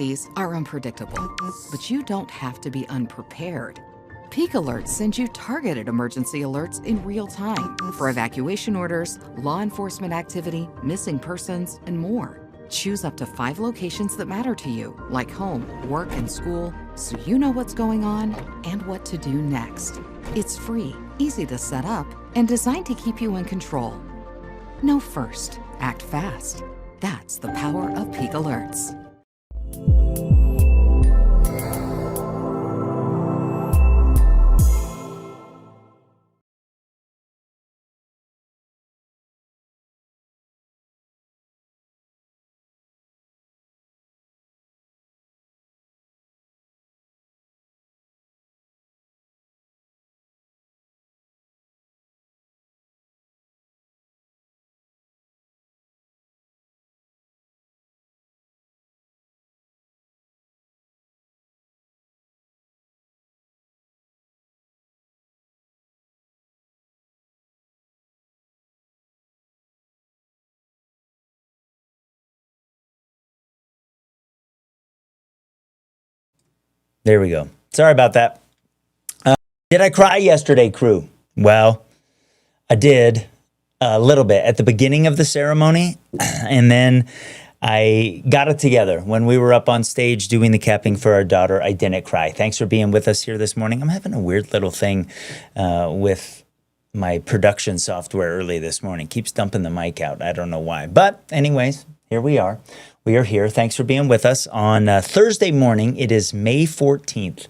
emergencies are unpredictable, but you don't have to be unprepared. Peak Alerts sends you targeted emergency alerts in real time for evacuation orders, law enforcement activity, missing persons, and more. Choose up to 5 locations that matter to you, like home, work, and school, so you know what's going on and what to do next. It's free, easy to set up, and designed to keep you in control. Know first, act fast. That's the power of Peak Alerts. There we go. Sorry about that. Did I cry yesterday, crew? Well, I did a little bit at the beginning of the ceremony, and then I got it together when we were up on stage doing the capping for our daughter. I didn't cry. Thanks for being with us here this morning. I'm having a weird little thing with my production software early this morning. Keeps dumping the mic out. I don't know why. But anyways, here we are. We are here. Thanks for being with us on Thursday morning. It is May 14th.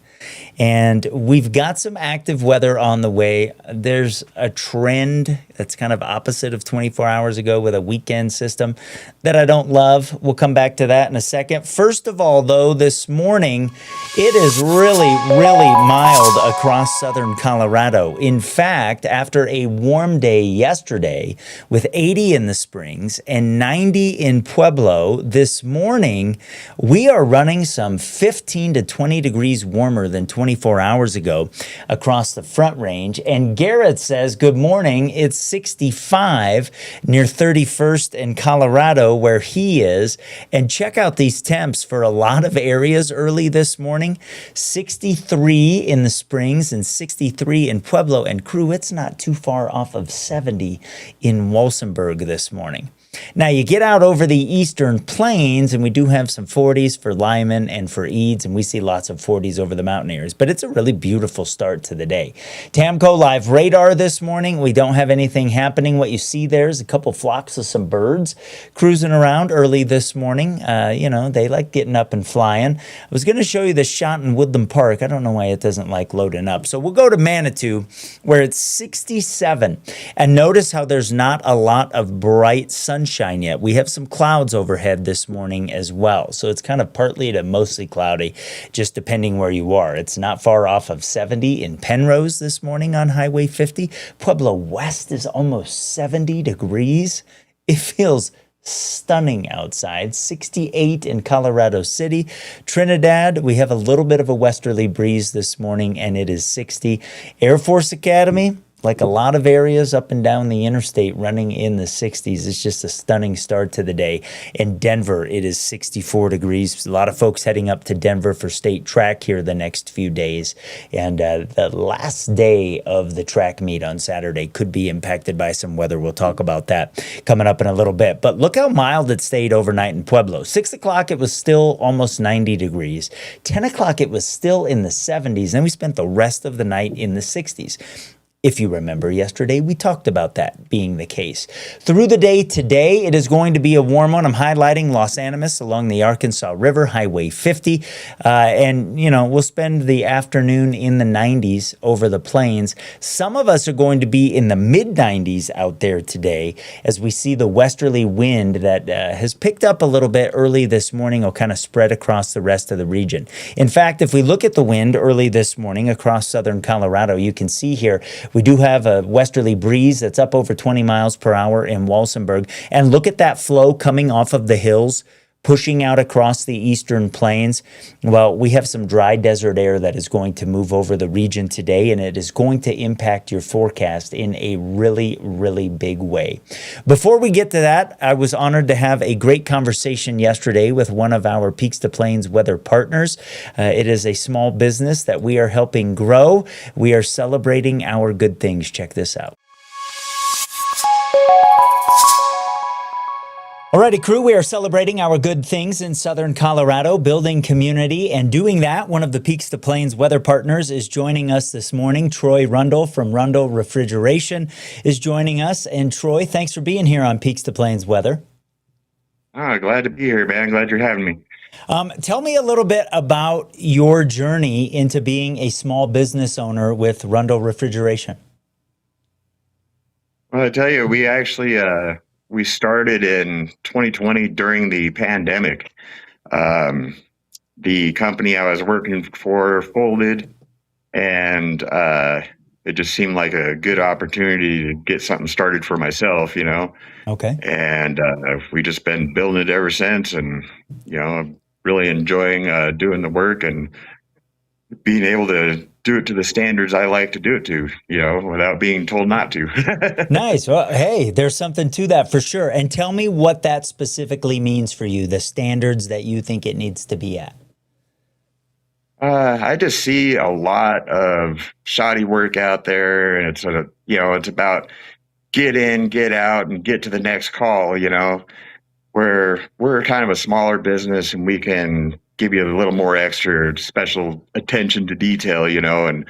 And we've got some active weather on the way. There's a trend that's kind of opposite of 24 hours ago with a weekend system that I don't love. We'll come back to that in a second. First of all, though, this morning, it is really, really mild across southern Colorado. In fact, after a warm day yesterday with 80 in the Springs and 90 in Pueblo, this morning, we are running some 15 to 20 degrees warmer than 24 hours ago across the Front Range. And Garrett says, good morning. It's 65 near 31st in Colorado where he is. And check out these temps for a lot of areas early this morning. 63 in the Springs and 63 in Pueblo. And crew, it's not too far off of 70 in Walsenburg this morning. Now, you get out over the eastern plains, and we do have some 40s for Lyman and for Eads, and we see lots of 40s over the mountain areas, but it's a really beautiful start to the day. Tamco live radar this morning. We don't have anything happening. What you see there is a couple flocks of some birds cruising around early this morning. They like getting up and flying. I was going to show you this shot in Woodland Park. I don't know why it doesn't like loading up. So we'll go to Manitou, where it's 67, and notice how there's not a lot of bright sunshine yet. We have some clouds overhead this morning as well. So it's kind of partly to mostly cloudy, just depending where you are. It's not far off of 70 in Penrose this morning on Highway 50. Pueblo West is almost 70 degrees. It feels stunning outside. 68 in Colorado City. Trinidad, we have a little bit of a westerly breeze this morning, and it is 60. Air Force Academy, like a lot of areas up and down the interstate, running in the 60s. It's just a stunning start to the day. In Denver, it is 64 degrees. A lot of folks heading up to Denver for state track here the next few days. And the last day of the track meet on Saturday could be impacted by some weather. We'll talk about that coming up in a little bit. But look how mild it stayed overnight in Pueblo. 6 o'clock, it was still almost 90 degrees. 10 o'clock, it was still in the 70s. Then we spent the rest of the night in the 60s. If you remember yesterday, we talked about that being the case. Through the day today, it is going to be a warm one. I'm highlighting Los Animas along the Arkansas River, Highway 50. We'll spend the afternoon in the 90s over the plains. Some of us are going to be in the mid-90s out there today as we see the westerly wind that has picked up a little bit early this morning will kind of spread across the rest of the region. In fact, if we look at the wind early this morning across southern Colorado, you can see here, we do have a westerly breeze that's up over 20 miles per hour in Walsenburg. And look at that flow coming off of the hills pushing out across the eastern plains. Well, we have some dry desert air that is going to move over the region today, and it is going to impact your forecast in a really, really big way. Before we get to that, I was honored to have a great conversation yesterday with one of our Peaks to Plains weather partners. It is a small business that we are helping grow. We are celebrating our good things. Check this out. Alrighty, crew, we are celebrating our good things in Southern Colorado, building community, and doing that. One of the Peaks to Plains weather partners is joining us this morning. Troy Rundle from Rundle Refrigeration is joining us. And Troy, thanks for being here on Peaks to Plains Weather. Oh, glad to be here, man. Glad you're having me. Tell me a little bit about your journey into being a small business owner with Rundle Refrigeration. Well, I tell you, we actually we started in 2020 during the pandemic. The company I was working for folded, and it just seemed like a good opportunity to get something started for myself, you know. Okay. And we just been building it ever since, and I'm really enjoying doing the work and being able to do it to the standards I like to do it to, without being told not to. Nice. Well, hey, there's something to that for sure. And tell me what that specifically means for you, the standards that you think it needs to be at. I just see a lot of shoddy work out there, and it's about get in, get out, and get to the next call, where we're kind of a smaller business and we can give you a little more extra special attention to detail, and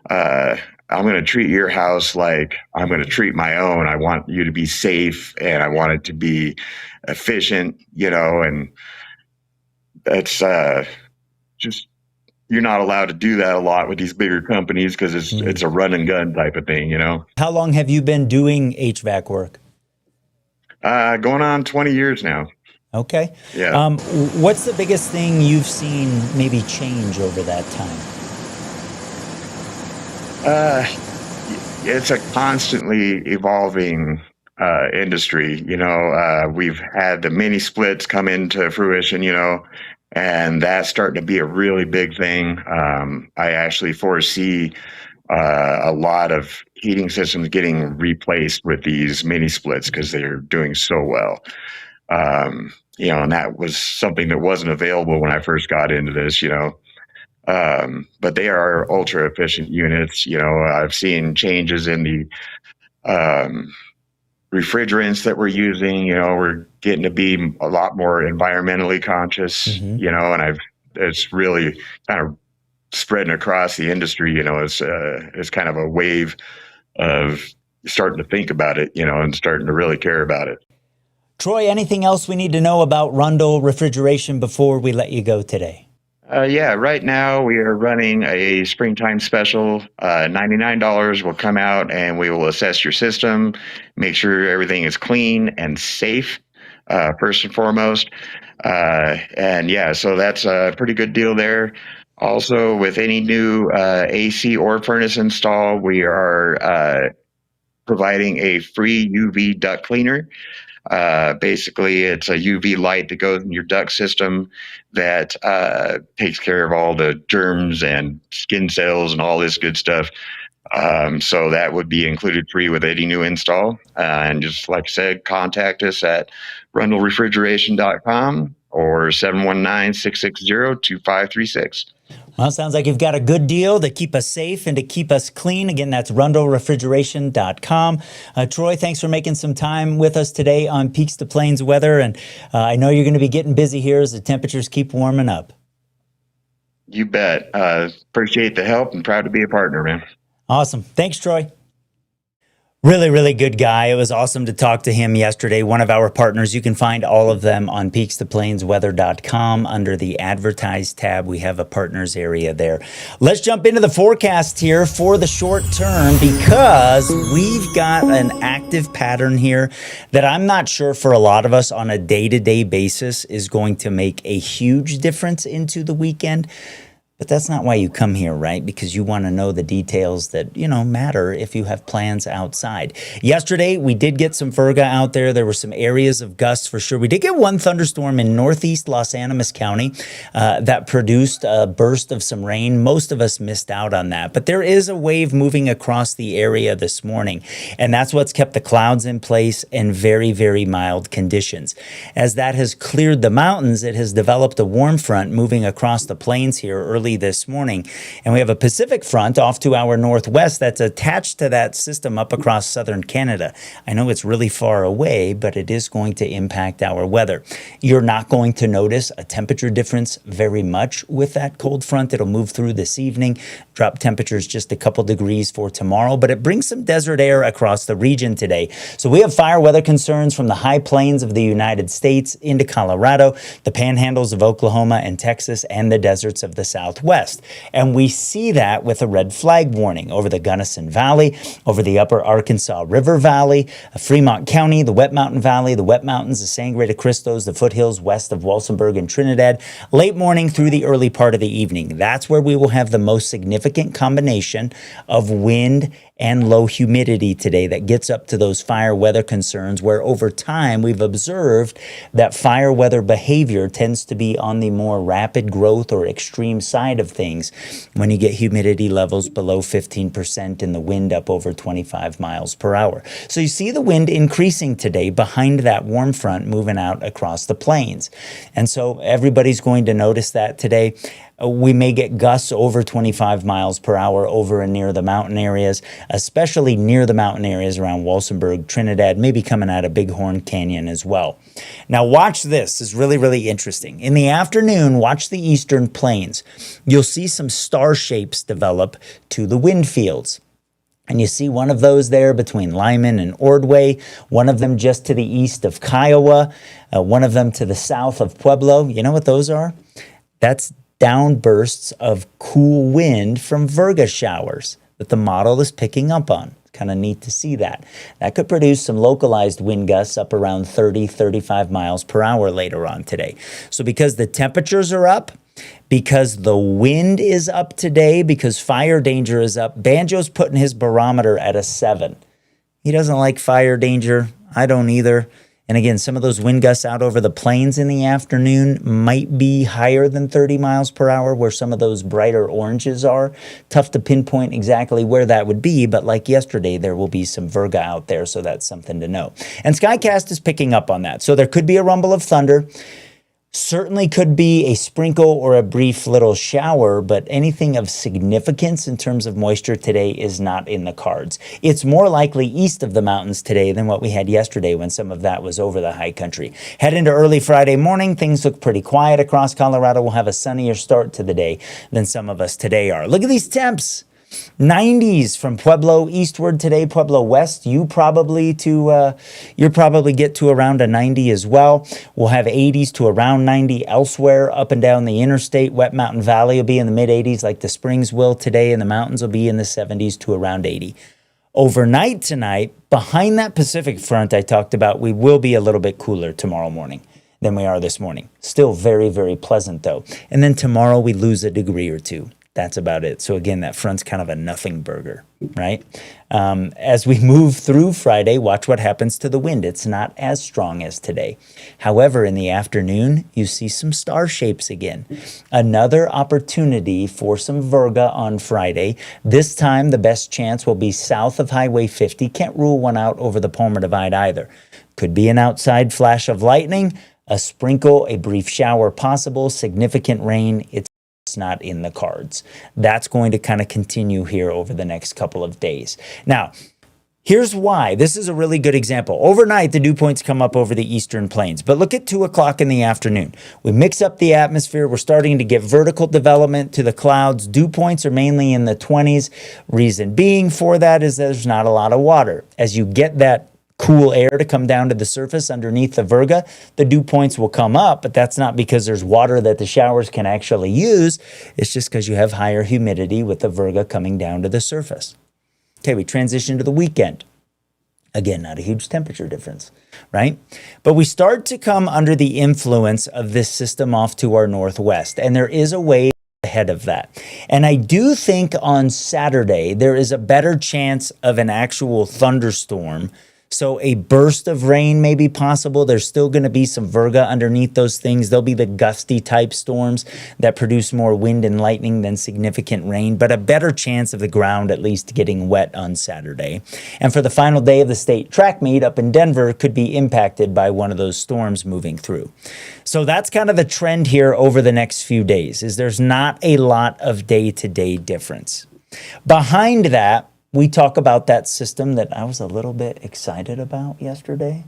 I'm going to treat your house like I'm going to treat my own. I want you to be safe, and I want it to be efficient, and that's just, you're not allowed to do that a lot with these bigger companies because it's a run and gun type of thing, How long have you been doing HVAC work? Going on 20 years now. Okay. Yeah. What's the biggest thing you've seen maybe change over that time? It's a constantly evolving industry. We've had the mini splits come into fruition, and that's starting to be a really big thing. I actually foresee a lot of heating systems getting replaced with these mini splits because they're doing so well. And that was something that wasn't available when I first got into this, but they are ultra efficient units. I've seen changes in the refrigerants that we're using. We're getting to be a lot more environmentally conscious, and it's really kind of spreading across the industry. It's kind of a wave of starting to think about it, and starting to really care about it. Troy, anything else we need to know about Rundle Refrigeration before we let you go today? Yeah, right now we are running a springtime special. $99 will come out and we will assess your system, make sure everything is clean and safe, first and foremost. And yeah, so that's a pretty good deal there. Also, with any new AC or furnace install, we are providing a free UV duct cleaner. Basically, it's a UV light that goes in your duct system that takes care of all the germs and skin cells and all this good stuff. So that would be included free with any new install. And just like I said, contact us at rundlerefrigeration.com or 719-660-2536. Well, it sounds like you've got a good deal to keep us safe and to keep us clean. Again, that's rundlerefrigeration.com. Troy, thanks for making some time with us today on Peaks to Plains Weather. And I know you're going to be getting busy here as the temperatures keep warming up. You bet. Appreciate the help and proud to be a partner, man. Awesome. Thanks, Troy. Really, really good guy. It was awesome to talk to him yesterday. One of our partners. You can find all of them on peakstoplainsweather.com under the Advertise tab. We have a partners area there. Let's jump into the forecast here for the short term because we've got an active pattern here that I'm not sure for a lot of us on a day-to-day basis is going to make a huge difference into the weekend. But that's not why you come here, right? Because you want to know the details that, matter if you have plans outside. Yesterday, we did get some virga out there. There were some areas of gusts for sure. We did get one thunderstorm in northeast Los Animas County that produced a burst of some rain. Most of us missed out on that. But there is a wave moving across the area this morning, and that's what's kept the clouds in place and very, very mild conditions. As that has cleared the mountains, it has developed a warm front moving across the plains here early this morning. And we have a Pacific front off to our northwest that's attached to that system up across southern Canada. I know it's really far away, but it is going to impact our weather. You're not going to notice a temperature difference very much with that cold front. It'll move through this evening, drop temperatures just a couple degrees for tomorrow, but it brings some desert air across the region today. So we have fire weather concerns from the high plains of the United States into Colorado, the panhandles of Oklahoma and Texas, and the deserts of the Southwest. And we see that with a red flag warning over the Gunnison Valley, over the upper Arkansas River Valley, Fremont County, the Wet Mountain Valley, the Wet Mountains, the Sangre de Cristos, the foothills west of Walsenburg and Trinidad, late morning through the early part of the evening. That's where we will have the most significant combination of wind and low humidity today that gets up to those fire weather concerns, where over time we've observed that fire weather behavior tends to be on the more rapid growth or extreme side of things when you get humidity levels below 15% and the wind up over 25 miles per hour. So you see the wind increasing today behind that warm front moving out across the plains. And so everybody's going to notice that today. We may get gusts over 25 miles per hour over and near the mountain areas, especially near the mountain areas around Walsenburg, Trinidad, maybe coming out of Bighorn Canyon as well. Now watch this. It's really, really interesting. In the afternoon, watch the eastern plains. You'll see some star shapes develop to the wind fields. And you see one of those there between Lyman and Ordway, one of them just to the east of Kiowa, one of them to the south of Pueblo. You know what those are? That's downbursts of cool wind from virga showers that the model is picking up on. Kind of neat to see that. That could produce some localized wind gusts up around 30, 35 miles per hour later on today. So because the temperatures are up, because the wind is up today, because fire danger is up, Banjo's putting his barometer at a 7. He doesn't like fire danger. I don't either. And again, some of those wind gusts out over the plains in the afternoon might be higher than 30 miles per hour, where some of those brighter oranges are. Tough to pinpoint exactly where that would be, but like yesterday, there will be some virga out there, so that's something to know. And Skycast is picking up on that. So there could be a rumble of thunder. Certainly could be a sprinkle or a brief little shower, but anything of significance in terms of moisture today is not in the cards. It's more likely east of the mountains today than what we had yesterday when some of that was over the high country. Head into early Friday morning, things look pretty quiet across Colorado. We'll have a sunnier start to the day than some of us today are. Look at these temps. 90s from Pueblo eastward today, Pueblo west. You probably get to around a 90 as well. We'll have 80s to around 90 elsewhere up and down the interstate. Wet Mountain Valley will be in the mid 80s like the Springs will today, and the mountains will be in the 70s to around 80. Overnight tonight, behind that Pacific front I talked about, we will be a little bit cooler tomorrow morning than we are this morning. Still very, very pleasant though. And then tomorrow we lose a degree or two. That's about it. So again, that front's kind of a nothing burger, right? As we move through Friday, watch what happens to the wind. It's not as strong as today. However, in the afternoon, you see some star shapes again. Another opportunity for some virga on Friday. This time, the best chance will be south of Highway 50. Can't rule one out over the Palmer Divide either. Could be an outside flash of lightning, a sprinkle, a brief shower possible, significant rain. It's not in the cards. That's going to kind of continue here over the next couple of days. Now, here's why. This is a really good example. Overnight, the dew points come up over the eastern plains, but look at 2 o'clock in the afternoon. We mix up the atmosphere. We're starting to get vertical development to the clouds. Dew points are mainly in the 20s. Reason being for that is there's not a lot of water. As you get that cool air to come down to the surface underneath the virga, the dew points will come up, but that's not because there's water that the showers can actually use. It's just because you have higher humidity with the virga coming down to the surface. Okay, we transition to the weekend. Again, not a huge temperature difference, right? But we start to come under the influence of this system off to our northwest, and there is a wave ahead of that. And I do think on Saturday, there is a better chance of an actual thunderstorm. So a burst of rain may be possible. There's still going to be some virga underneath those things. There'll be the gusty type storms that produce more wind and lightning than significant rain, but a better chance of the ground at least getting wet on Saturday. And for the final day of the state track meet up in Denver could be impacted by one of those storms moving through. So that's kind of the trend here over the next few days, is there's not a lot of day-to-day difference. Behind that, we talk about that system that I was a little bit excited about yesterday.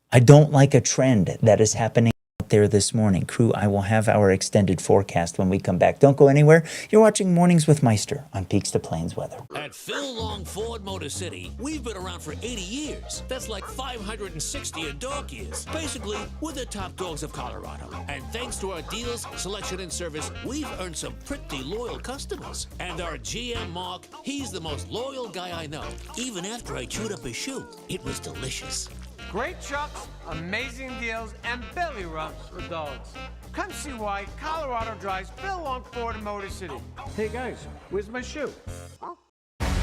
I don't like a trend that is happening out there this morning. Crew, I will have our extended forecast when we come back. Don't go anywhere. You're watching Mornings with Meister on Peaks to Plains Weather. At Phil Long Ford Motor City, we've been around for 80 years. That's like 560 in dog years. Basically, we're the top dogs of Colorado. And thanks to our deals, selection, and service, we've earned some pretty loyal customers. And our GM Mark, he's the most loyal guy I know. Even after I chewed up his shoe, it was delicious. Great trucks, amazing deals, and belly rubs for dogs. Come see why Colorado drives Phil Long Ford in Motor City. Hey guys, where's my shoe?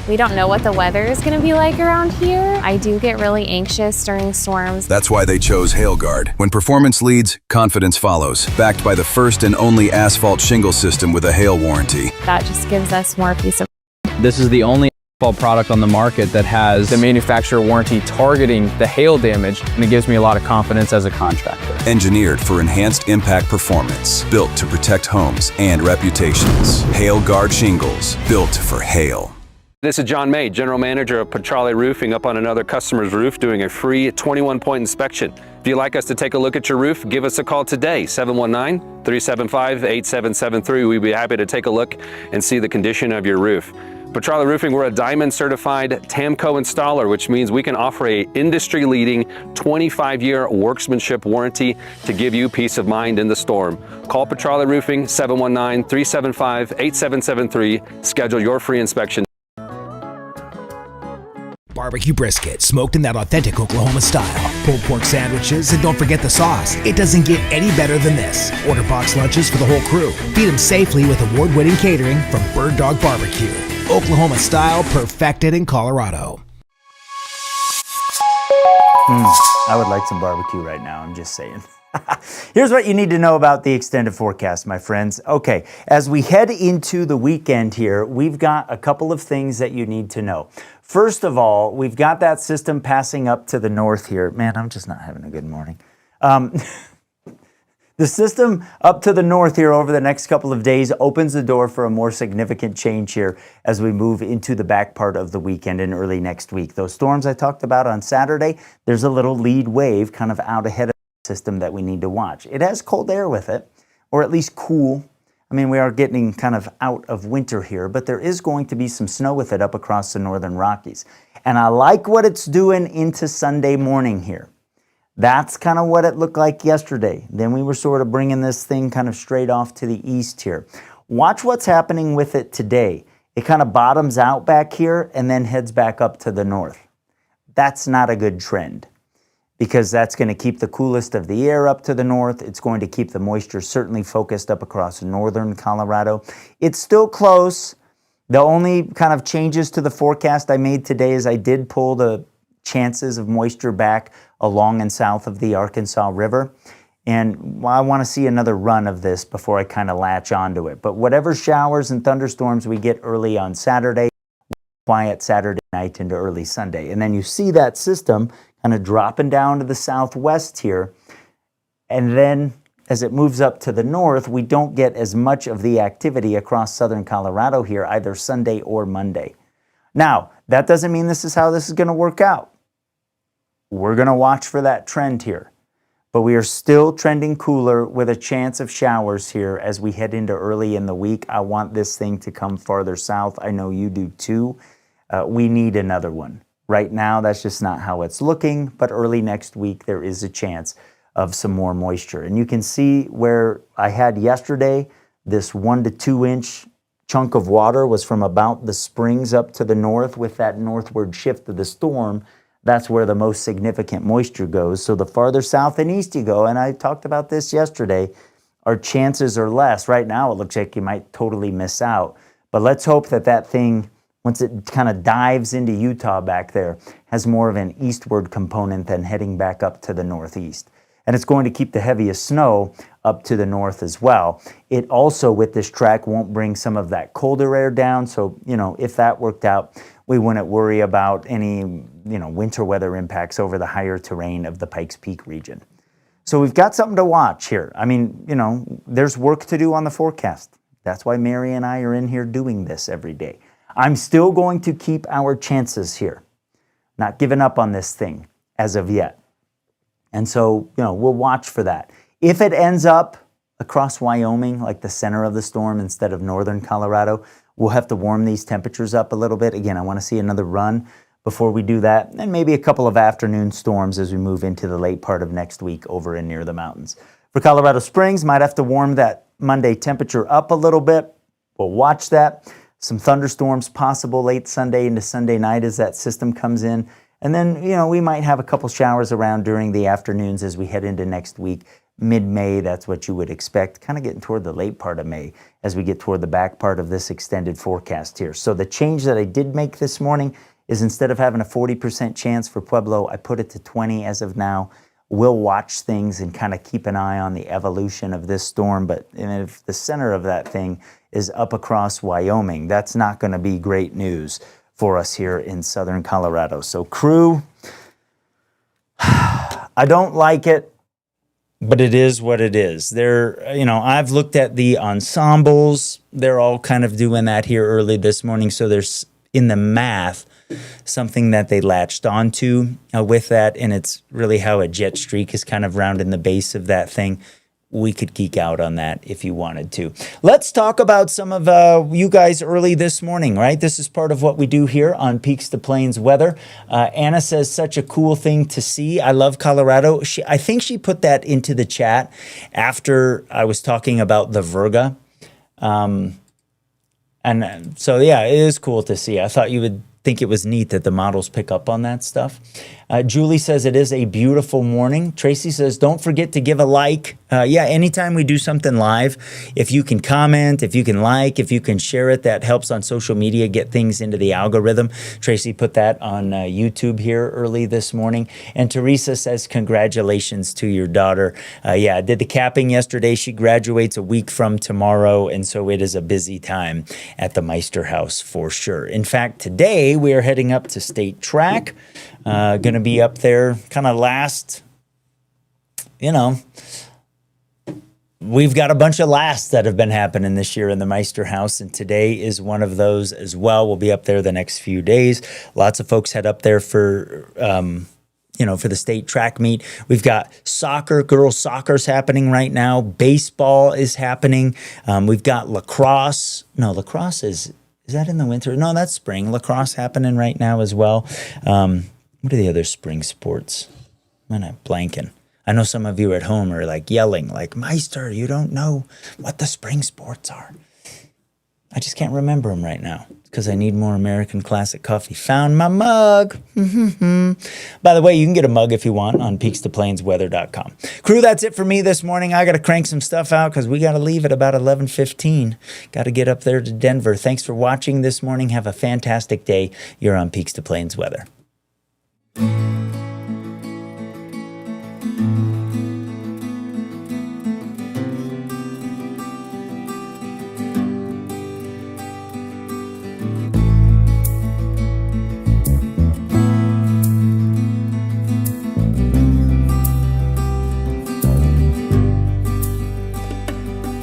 We don't know what the weather is going to be like around here. I do get really anxious during storms. That's why they chose HailGuard. When performance leads, confidence follows. Backed by the first and only asphalt shingle system with a hail warranty. That just gives us more peace of mind. This is the only asphalt product on the market that has the manufacturer warranty targeting the hail damage, and it gives me a lot of confidence as a contractor. Engineered for enhanced impact performance. Built to protect homes and reputations. HailGuard shingles. Built for hail. This is John May, General Manager of Petrale Roofing, up on another customer's roof doing a free 21-point inspection. If you'd like us to take a look at your roof, give us a call today, 719-375-8773. We'd be happy to take a look and see the condition of your roof. Petrale Roofing, we're a Diamond certified TAMCO installer, which means we can offer a industry-leading 25-year workmanship warranty to give you peace of mind in the storm. Call Petrale Roofing, 719-375-8773. Schedule your free inspection. Barbecue brisket, smoked in that authentic Oklahoma style. Pulled pork sandwiches, and don't forget the sauce. It doesn't get any better than this. Order box lunches for the whole crew. Feed them safely with award-winning catering from Bird Dog Barbecue. Oklahoma style, perfected in Colorado. I would like some barbecue right now, I'm just saying. Here's what you need to know about the extended forecast, my friends. Okay, as we head into the weekend here, we've got a couple of things that you need to know. First of all, we've got that system passing up to the north here. Man, I'm just not having a good morning. The system up to the north here over the next couple of days opens the door for a more significant change here as we move into the back part of the weekend and early next week. Those storms I talked about on Saturday, there's a little lead wave kind of out ahead of the system that we need to watch. It has cold air with it, or at least cool. I mean, we are getting kind of out of winter here, but there is going to be some snow with it up across the northern Rockies. And I like what it's doing into Sunday morning here. That's kind of what it looked like yesterday. Then we were sort of bringing this thing kind of straight off to the east here. Watch what's happening with it today. It kind of bottoms out back here and then heads back up to the north. That's not a good trend, because that's going to keep the coolest of the air up to the north. It's going to keep the moisture certainly focused up across northern Colorado. It's still close. The only kind of changes to the forecast I made today is I did pull the chances of moisture back along and south of the Arkansas River. And I want to see another run of this before I kind of latch onto it. But whatever showers and thunderstorms we get early on Saturday, quiet Saturday night into early Sunday. And then you see that system kind of dropping down to the southwest here. And then as it moves up to the north, we don't get as much of the activity across southern Colorado here, either Sunday or Monday. Now, that doesn't mean this is how this is going to work out. We're going to watch for that trend here. But we are still trending cooler with a chance of showers here as we head into early in the week. I want this thing to come farther south. I know you do too. We need another one. Right now, that's just not how it's looking, but early next week, there is a chance of some more moisture. And you can see where I had yesterday, this 1 to 2 inch chunk of water was from about the springs up to the north. With that northward shift of the storm, that's where the most significant moisture goes. So the farther south and east you go, and I talked about this yesterday, our chances are less. Right now, it looks like you might totally miss out. But let's hope that that thing, once it kind of dives into Utah back there, has more of an eastward component than heading back up to the northeast. And it's going to keep the heaviest snow up to the north as well. It also, with this track, won't bring some of that colder air down. So, if that worked out, we wouldn't worry about any, winter weather impacts over the higher terrain of the Pikes Peak region. So we've got something to watch here. I mean, there's work to do on the forecast. That's why Mary and I are in here doing this every day. I'm still going to keep our chances here. Not giving up on this thing as of yet. And so, we'll watch for that. If it ends up across Wyoming, like the center of the storm instead of northern Colorado, we'll have to warm these temperatures up a little bit. Again, I want to see another run before we do that, and maybe a couple of afternoon storms as we move into the late part of next week over and near the mountains. For Colorado Springs, might have to warm that Monday temperature up a little bit. We'll watch that. Some thunderstorms possible late Sunday into Sunday night as that system comes in. And then, we might have a couple showers around during the afternoons as we head into next week. Mid-May, that's what you would expect, kind of getting toward the late part of May as we get toward the back part of this extended forecast here. So the change that I did make this morning is instead of having a 40% chance for Pueblo, I put it to 20 as of now. We'll watch things and kind of keep an eye on the evolution of this storm. But if the center of that thing is up across Wyoming, that's not going to be great news for us here in southern Colorado. So crew, I don't like it, but it is what it is. I've looked at the ensembles. They're all kind of doing that here early this morning. So there's, in the math, something that they latched onto with that. And it's really how a jet streak is kind of rounding the base of that thing. We could geek out on that if you wanted to. Let's talk about some of you guys early this morning, right? This is part of what we do here on Peaks to Plains Weather. Anna says, such a cool thing to see. I love Colorado. I think she put that into the chat after I was talking about the Virga. And so, yeah, it is cool to see. I thought you would think it was neat that the models pick up on that stuff. Julie says it is a beautiful morning. Tracy says, don't forget to give a like. Anytime we do something live, if you can comment, if you can like, if you can share it, that helps on social media, get things into the algorithm. Tracy put that on YouTube here early this morning. And Teresa says, congratulations to your daughter. I did the capping yesterday. She graduates a week from tomorrow. And so it is a busy time at the Meister House for sure. In fact, today we are heading up to State Track. Going to be up there kind of last, we've got a bunch of lasts that have been happening this year in the Meister House, and today is one of those as well. We'll be up there the next few days. Lots of folks head up there for, for the state track meet. We've got soccer, girls soccer's happening right now. Baseball is happening. We've got lacrosse. No, lacrosse is that in the winter? No, that's spring. Lacrosse happening right now as well. What are the other spring sports? I'm not blanking. I know some of you at home are like yelling, like, Meister, you don't know what the spring sports are. I just can't remember them right now because I need more American Classic coffee. Found my mug. By the way, you can get a mug if you want on peakstoplainsweather.com. Crew, that's it for me this morning. I got to crank some stuff out because we got to leave at about 11:15. Got to get up there to Denver. Thanks for watching this morning. Have a fantastic day. You're on Peaks to Plains Weather.